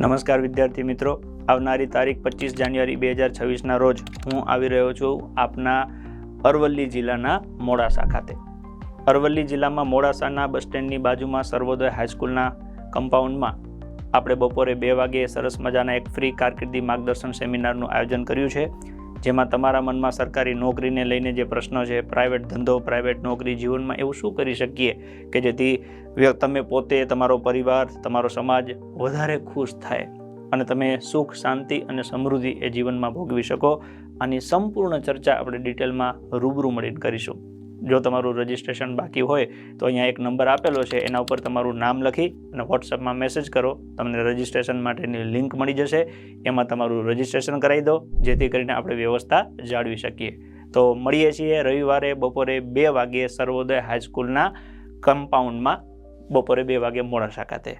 નમસ્કાર વિદ્યાર્થી મિત્રો, આવનારી તારીખ 25 જાન્યુઆરી 2026ના રોજ હું આવી રહ્યો છું આપના અરવલ્લી જિલ્લાના મોડાસા ખાતે. અરવલ્લી જિલ્લામાં મોડાસાના બસ સ્ટેન્ડની બાજુમાં સર્વોદય હાઈસ્કૂલના કમ્પાઉન્ડમાં આપણે બપોરે 2 વાગ્યે સરસ મજાના એક ફ્રી કારકિર્દી માર્ગદર્શન સેમિનારનું આયોજન કર્યું છે, જેમાં તમારા મનમાં સરકારી નોકરીને લઈને જે પ્રશ્નો છે, પ્રાઇવેટ ધંધો, પ્રાઇવેટ નોકરી, જીવનમાં એવું શું કરી શકીએ કે જેથી તમે પોતે, તમારો પરિવાર, તમારો સમાજ વધારે ખુશ થાય અને તમે સુખ, શાંતિ અને સમૃદ્ધિ એ જીવનમાં ભોગવી શકો. આની સંપૂર્ણ ચર્ચા આપણે ડિટેલમાં રૂબરૂ મળીને કરીશું. જો તમારું રજિસ્ટ્રેશન બાકી હોય તો અહીંયા એક નંબર આપેલો છે, એના ઉપર તમારું નામ લખી અને વોટ્સઅપમાં મેસેજ કરો. તમને રજિસ્ટ્રેશન માટેની લિંક મળી જશે, એમાં તમારું રજિસ્ટ્રેશન કરાવી દો, જેથી કરીને આપણે વ્યવસ્થા જાળવી શકીએ. તો મળીએ છીએ રવિવારે બપોરે 2 વાગ્યે સર્વોદય હાઈસ્કૂલના કમ્પાઉન્ડમાં, બપોરે 2 વાગ્યે મોડાસા ખાતે.